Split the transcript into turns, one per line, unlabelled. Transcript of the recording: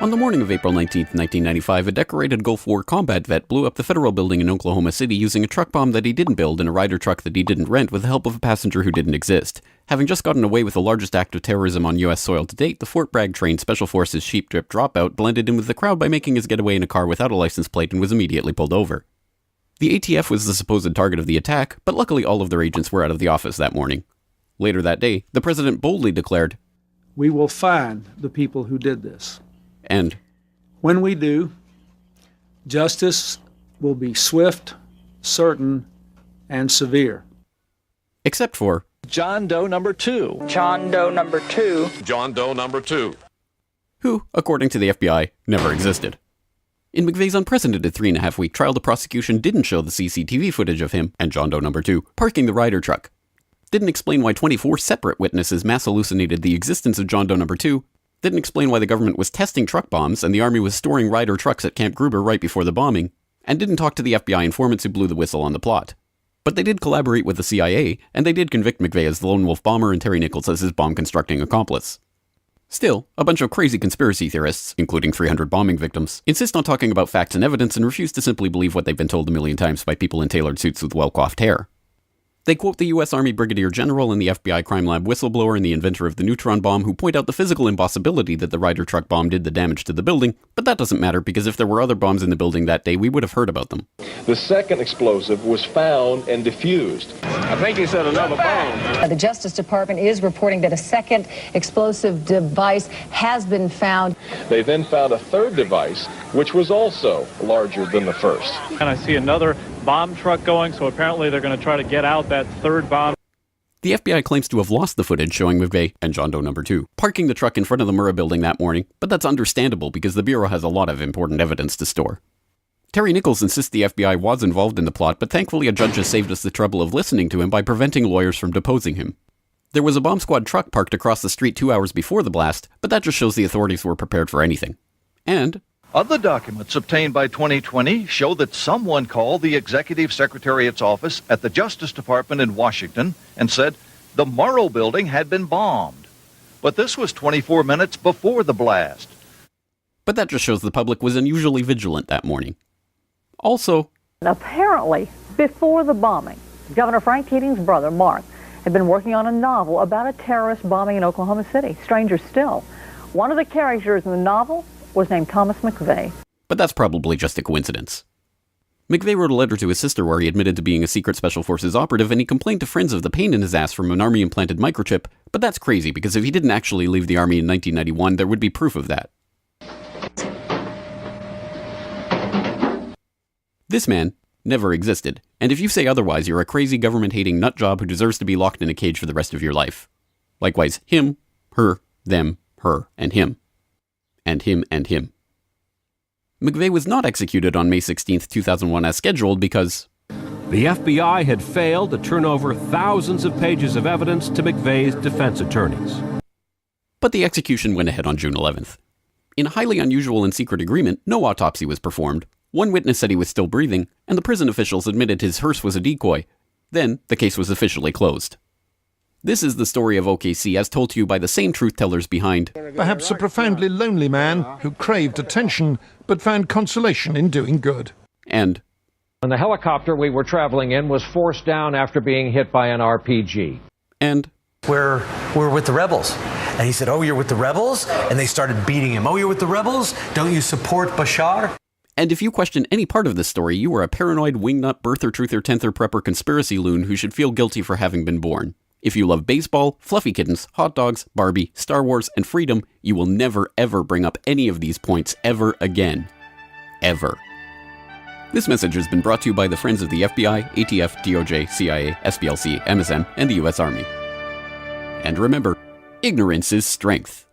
On the morning of April 19, 1995, a decorated Gulf War combat vet blew up the federal building in Oklahoma City using a truck bomb that he didn't build in a Ryder truck that he didn't rent with the help of a passenger who didn't exist. Having just gotten away with the largest act of terrorism on U.S. soil to date, the Fort Bragg-trained Special Forces Sheep Drip Dropout blended in with the crowd by making his getaway in a car without a license plate and was immediately pulled over. The ATF was the supposed target of the attack, but luckily all of their agents were out of the office that morning. Later that day, the president boldly declared,
"We will find the people who did this.
And
when we do, justice will be swift, certain, and severe."
Except for
John Doe number 2.
John Doe number 2.
John Doe number 2.
Who, according to the FBI, never existed. In McVeigh's unprecedented 3.5-week trial, the prosecution didn't show the CCTV footage of him and John Doe number 2 parking the Ryder truck. Didn't explain why 24 separate witnesses mass hallucinated the existence of John Doe number 2. Didn't explain why the government was testing truck bombs and the Army was storing Ryder trucks at Camp Gruber right before the bombing, and didn't talk to the FBI informants who blew the whistle on the plot. But they did collaborate with the CIA, and they did convict McVeigh as the lone wolf bomber and Terry Nichols as his bomb-constructing accomplice. Still, a bunch of crazy conspiracy theorists, including 300 bombing victims, insist on talking about facts and evidence and refuse to simply believe what they've been told a million times by people in tailored suits with well-coiffed hair. They quote the U.S. Army Brigadier General and the FBI crime lab whistleblower and the inventor of the neutron bomb who point out the physical impossibility that the Ryder truck bomb did the damage to the building, but that doesn't matter because if there were other bombs in the building that day, we would have heard about them.
The second explosive was found and defused.
I think he said another bomb.
The Justice Department is reporting that a second explosive device has been found.
They then found a third device, which was also larger than the first.
And I see another bomb truck going, so apparently they're going to try to get out that third bomb.
The FBI claims to have lost the footage showing McVeigh and John Doe number 2 parking the truck in front of the Murrah building that morning, but that's understandable because the Bureau has a lot of important evidence to store. Terry Nichols insists the FBI was involved in the plot, but thankfully a judge has saved us the trouble of listening to him by preventing lawyers from deposing him. There was a bomb squad truck parked across the street 2 hours before the blast, but that just shows the authorities were prepared for anything. And
other documents obtained by 2020 show that someone called the Executive Secretariat's office at the Justice Department in Washington and said the Murrah building had been bombed. But this was 24 minutes before the blast.
But that just shows the public was unusually vigilant that morning. Also,
apparently, before the bombing, Governor Frank Keating's brother, Mark, had been working on a novel about a terrorist bombing in Oklahoma City. Stranger still, one of the characters in the novel was named Thomas McVeigh.
But that's probably just a coincidence. McVeigh wrote a letter to his sister where he admitted to being a secret Special Forces operative, and he complained to friends of the pain in his ass from an Army-implanted microchip, but that's crazy because if he didn't actually leave the Army in 1991, there would be proof of that. This man never existed, and if you say otherwise, you're a crazy government-hating nutjob who deserves to be locked in a cage for the rest of your life. Likewise, him, her, them, her, and him. And him and him. McVeigh was not executed on May 16, 2001 as scheduled because
the FBI had failed to turn over thousands of pages of evidence to McVeigh's defense attorneys.
But the execution went ahead on June 11th. In a highly unusual and secret agreement, no autopsy was performed. One witness said he was still breathing, and the prison officials admitted his hearse was a decoy. Then, the case was officially closed. This is the story of OKC as told to you by the same truth-tellers behind
perhaps a profoundly lonely man who craved attention but found consolation in doing good.
And
the helicopter we were traveling in was forced down after being hit by an RPG.
And
we're with the rebels. And he said, "Oh, you're with the rebels?" And they started beating him. "Oh, you're with the rebels? Don't you support Bashar?"
And if you question any part of this story, you are a paranoid wingnut birther, truther, tenther, prepper conspiracy loon who should feel guilty for having been born. If you love baseball, fluffy kittens, hot dogs, Barbie, Star Wars, and freedom, you will never ever bring up any of these points ever again. Ever. This message has been brought to you by the friends of the FBI, ATF, DOJ, CIA, SPLC, MSM, and the US Army. And remember, ignorance is strength.